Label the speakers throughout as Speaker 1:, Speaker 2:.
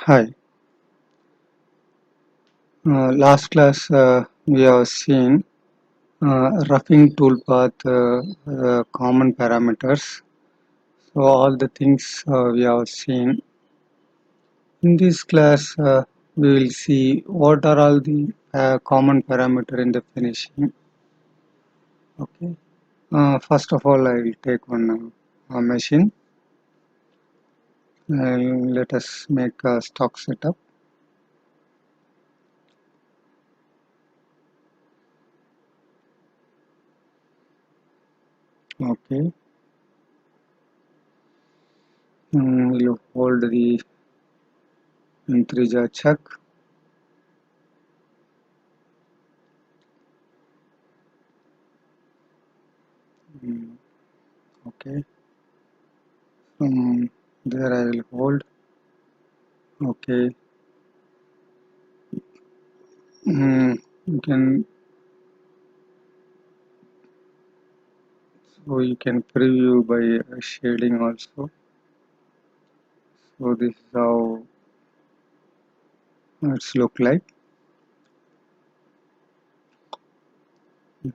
Speaker 1: Hi. Last class we have seen roughing toolpath common parameters. So all the things we have seen. In this class we will see what are all the common parameter in the finishing. Okay. First of all, I will take one machine. Let us make a stock setup. Okay. We'll hold the integer check. Mm, okay. From there I will hold. Okay. You can preview by shading also. So this is how it's look like.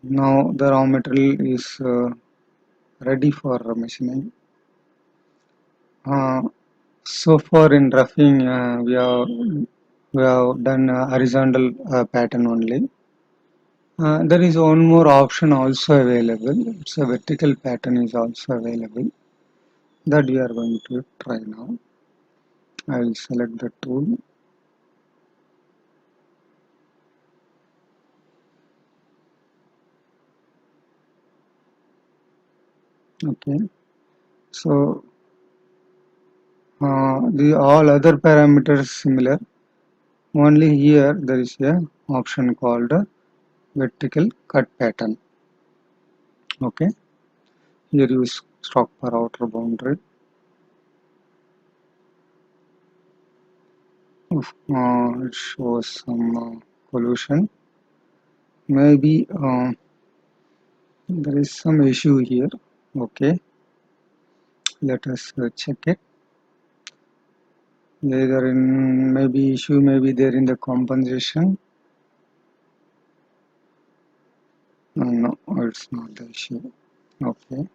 Speaker 1: Now the raw material is ready for machining. Uh, so far in roughing we have done horizontal pattern only. There is one more option also available. It's a vertical pattern is also available that we are going to try now. I will select the tool. Okay. So the all other parameters similar. Only here there is a option called vertical cut pattern. Okay. Here use stock per outer boundary. It shows some pollution. Maybe there is some issue here. Okay. Let us check it. Either in maybe issue maybe there in the compensation. No, it's not the issue. Okay.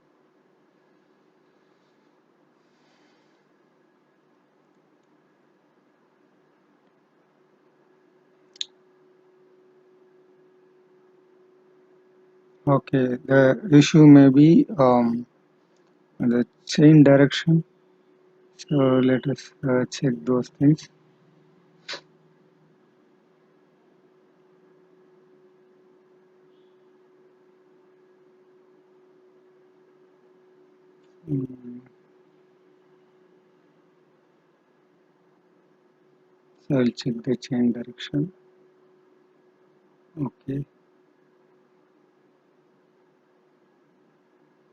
Speaker 1: Okay. The issue may be the chain direction. So let us check those things. Mm, So I'll check the chain direction. Okay.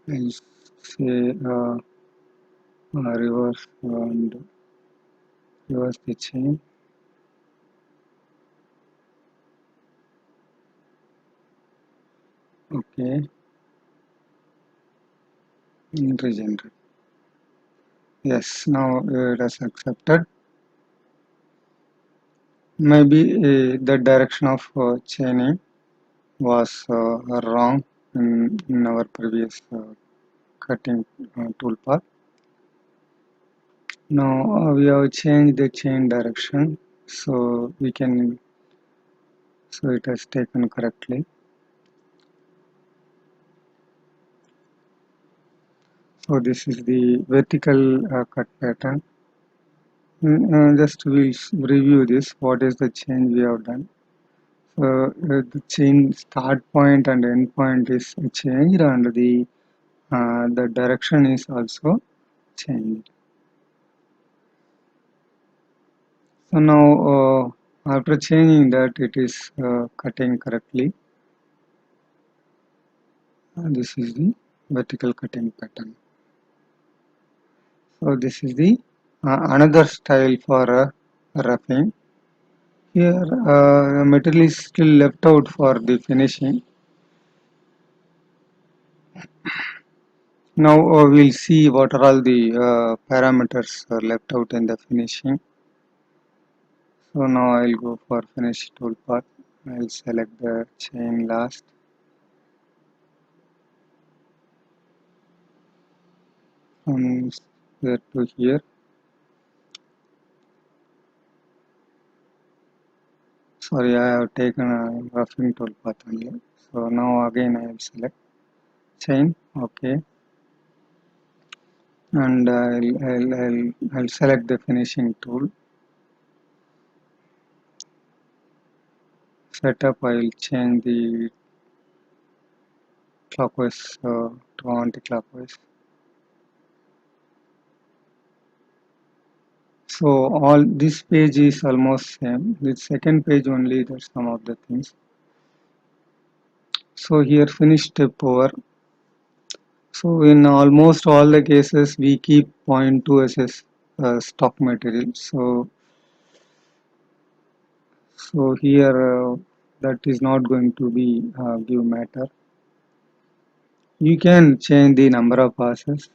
Speaker 1: I'll say reverse and reverse the chain. Okay. Regenerate. Yes. Now it has accepted. Maybe the direction of chaining was wrong in our previous cutting toolpath. Now we have changed the chain direction, so we can so it has taken correctly. So this is the vertical cut pattern. Just we'll review this. What is the change we have done? So the chain start point and end point is changed, and the direction is also changed. So now after changing that, it is cutting correctly. This is the vertical cutting pattern. So this is the another style for roughing. Here material is still left out for the finishing. Now we'll see what are all the parameters left out in the finishing. So now I'll go for finish toolpath. I'll select the chain last. From here to here. Sorry, I have taken a roughing toolpath only. So now again I will select chain. Okay. And I'll select the finishing tool. Setup, I will change the clockwise to anti-clockwise. So all this page is almost same. The second page only there's some of the things. So here finish step over. So in almost all the cases we keep 0.2 as a stock material. So here that is not going to be give matter. You can change the number of passes.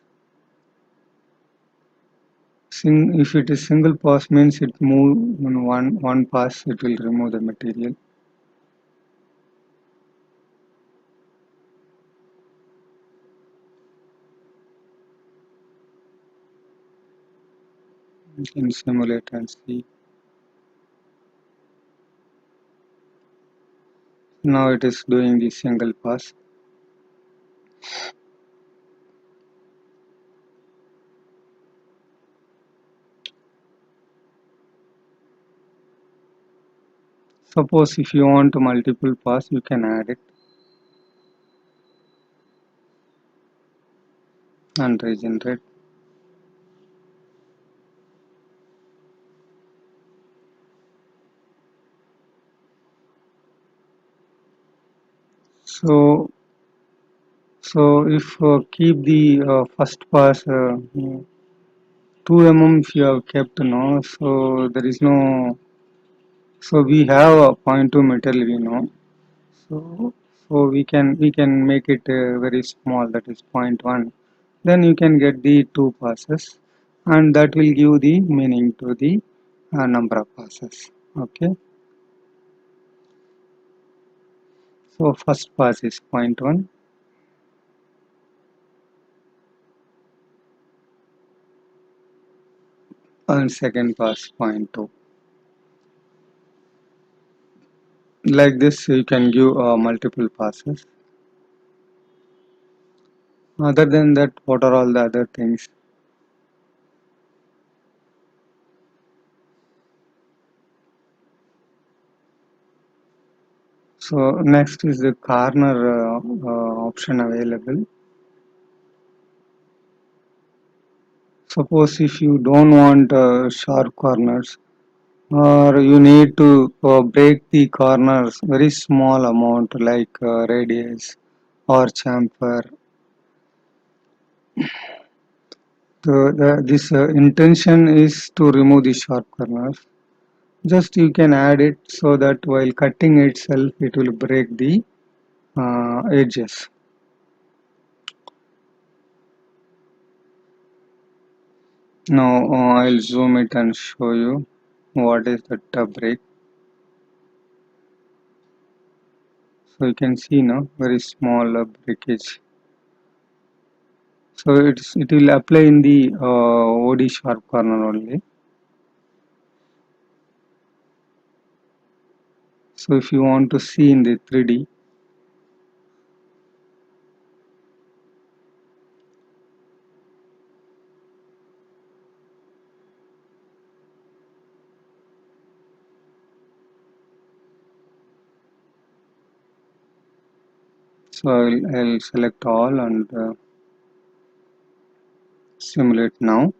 Speaker 1: If it is single pass means it move in one pass it will remove the material. You can simulate and see. Now it is doing the single pass. Suppose if you want multiple pass you can add it and regenerate. So if keep the first pass 2 mm if you have kept no, so there is no, so we have a 0.2 metal we know, so we can make it very small, that is 0.1, then you can get the 2 passes and that will give the meaning to the number of passes. Okay, so first pass is 0.1 and second pass 0.2. Like this you can give multiple passes. Other than that, what are all the other things? So next is the corner option available. Suppose if you don't want sharp corners, or you need to break the corners very small amount like radius or chamfer. This intention is to remove the sharp corners. Just you can add it so that while cutting itself, it will break the edges. Now I'll zoom it and show you what is that break. So you can see now very small breakage. So it will apply in the OD sharp corner only. So if you want to see in the 3D, so I'll select all and simulate now.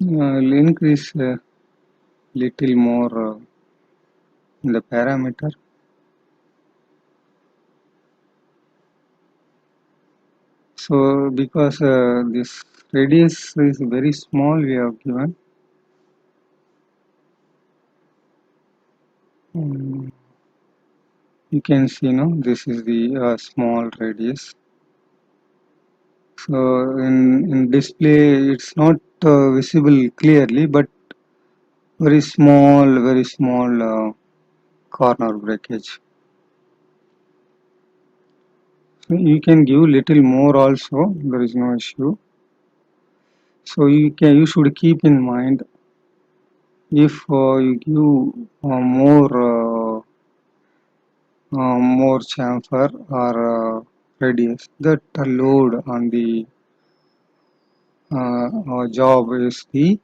Speaker 1: I'll increase little more in the parameter. So because this radius is very small, we have given. You can see, no, this is the small radius. So in display it's not visible clearly, but very small corner breakage. So you can give little more also, there is no issue. So you should keep in mind, if you give more chamfer or radius, that load on the job is the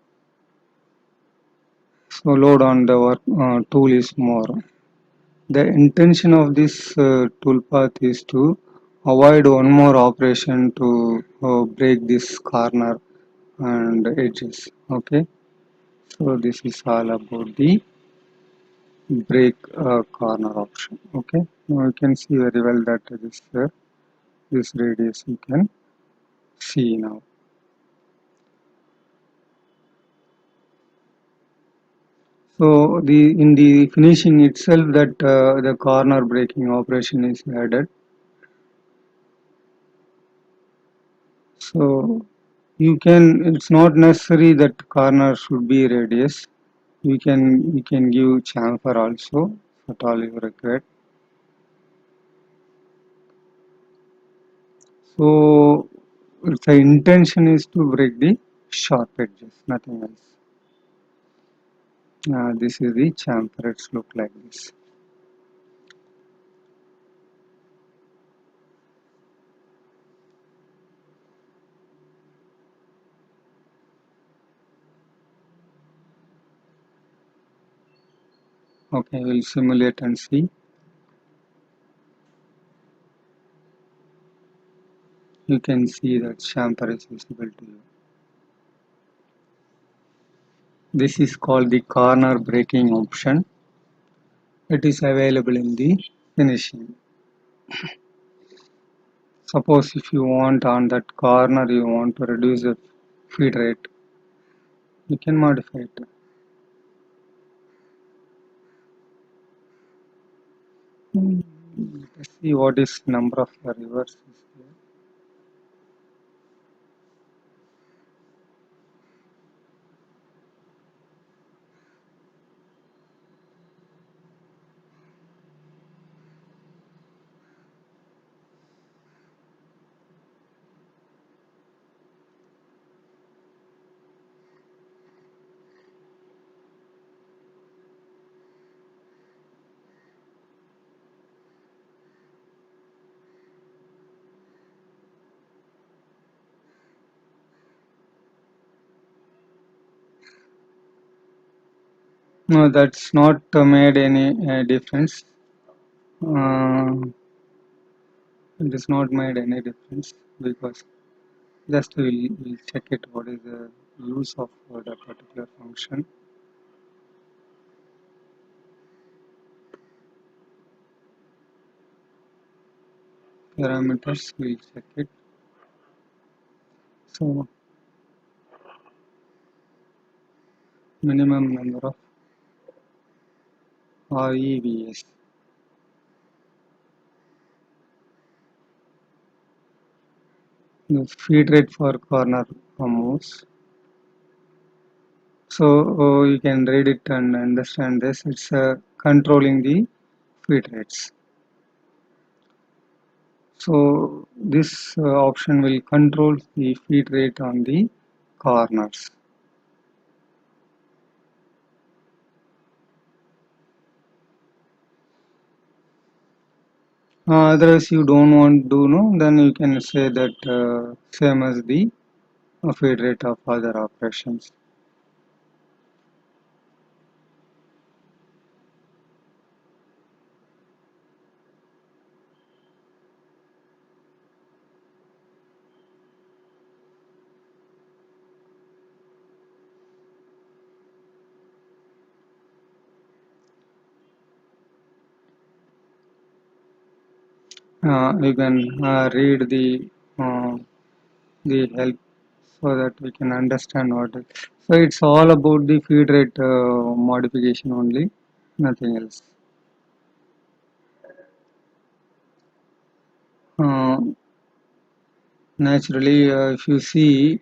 Speaker 1: so load on the work tool is more. The intention of this toolpath is to avoid one more operation to break this corner and edges. Okay, so this is all about the break corner option. Okay, now you can see very well that this radius you can see now. So in the finishing itself, that the corner breaking operation is added. So it's not necessary that corner should be radius. You can give chamfer also, if at all you require. So the intention is to break the sharp edges, nothing else. This is the chamfer. It's look like this. Okay, we'll simulate and see. You can see that chamfer is visible to you. This is called the corner breaking option. It is available in the finishing. Suppose if you want on that corner, you want to reduce the feed rate, you can modify it. Let's see what is number of reverses here. No, that's not made any difference. Uh, it is not made any difference, because just we'll check it what is the use of that particular function. Parameters, we'll check it. So minimum number of REVs. The feed rate for corner moves. So you can read it and understand this. It's controlling the feed rates. So this option will control the feed rate on the corners. Otherwise you don't want to know, then you can say that same as the feed rate of other operations. You can read uh, the help, so that we can understand what it. So it's all about the feed rate modification only, nothing else. Uh, Naturally, if you see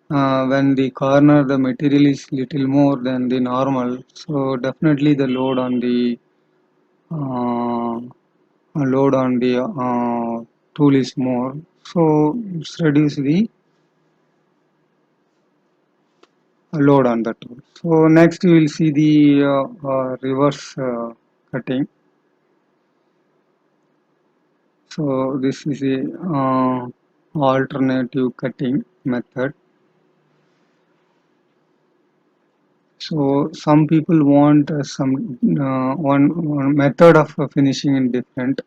Speaker 1: when the corner the material is little more than the normal, so definitely the uh, load on the tool is more. So it's reduce the load on the tool. So next you will see the reverse cutting. So this is a alternative cutting method. So some people want some one method of finishing in different.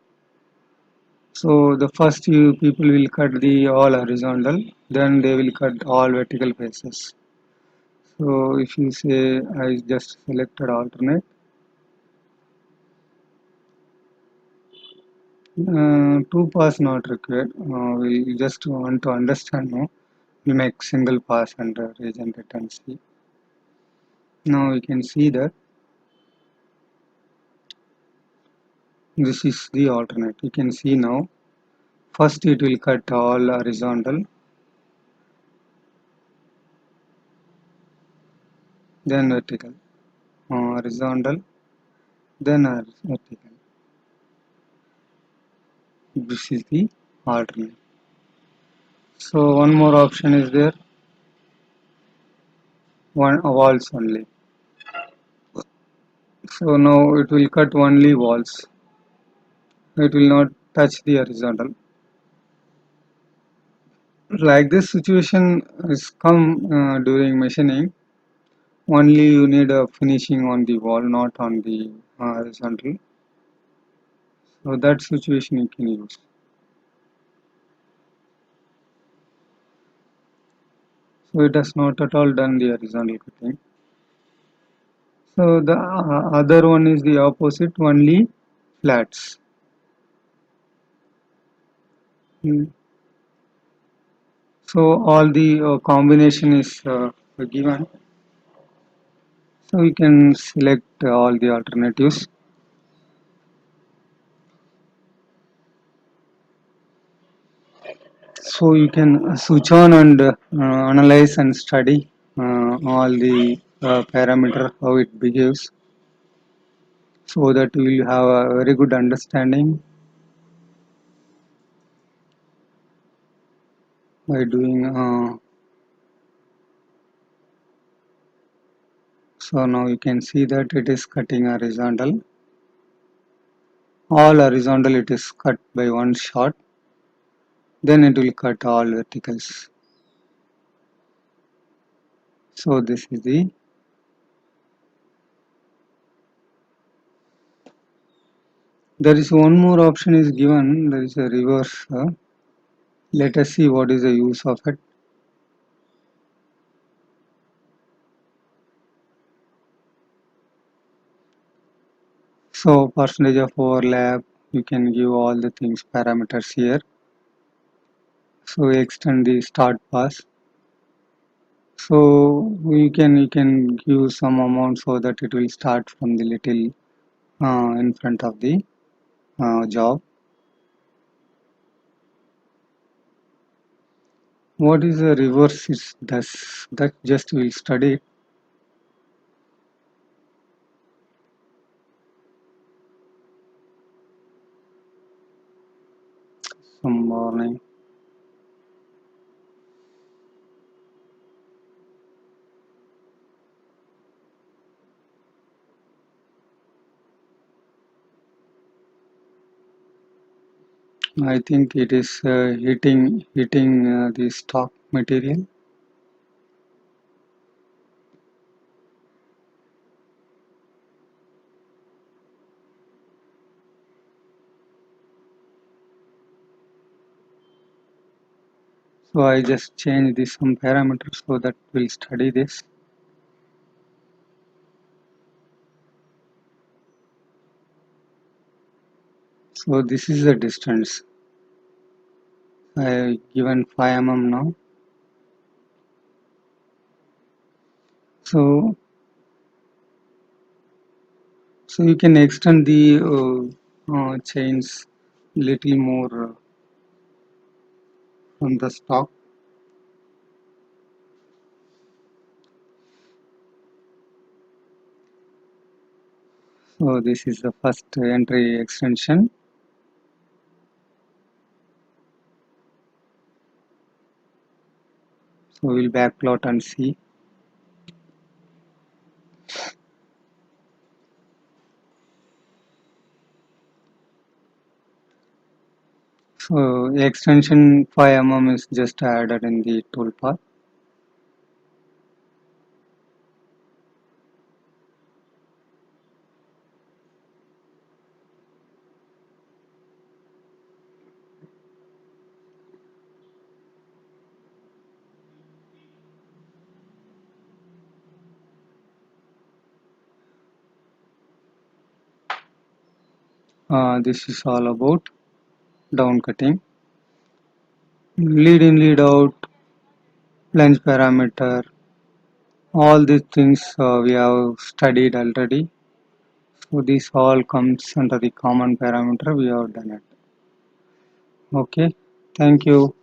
Speaker 1: So the first you people will cut the all horizontal, then they will cut all vertical faces. So if you say I just selected alternate, two pass not required. We just want to understand. No, we make single pass and regenerate and see. Now we can see that this is the alternate. You can see now. First it will cut all horizontal, then vertical, horizontal, then vertical. This is the alternate. So one more option is there, one walls only. So now it will cut only walls. It will not touch the horizontal. Like this situation is come during machining. Only you need a finishing on the wall, not on the horizontal. So that situation you can use. So it has not at all done the horizontal cutting. So the other one is the opposite, only flats. Mm. So all the combination is given. So we can select all the alternatives. So you can switch on and analyze and study all the parameter how it behaves, so that we will have a very good understanding by doing. So now you can see that it is cutting horizontal. All horizontal it is cut by one shot. Then it will cut all verticals. So this is the. There is one more option is given. There is a reverse. Let us see what is the use of it. So percentage of overlap, you can give all the things parameters here. So extend the start pass. So you can give some amount so that it will start from the little in front of the job. What is the reverse is this that just we'll study some morning. I think it is hitting the stock material. So I just change this some parameters so that we'll study this. So this is the distance. I given 5 mm now. So so you can extend the chains little more. from the stock. So this is the first entry extension. So we'll backplot and see. So extension 5 is just added in the toolpath. This is all about down cutting. Lead in, lead out, lens parameter, all these things we have studied already. So this all comes under the common parameter we have done it. Okay, thank you.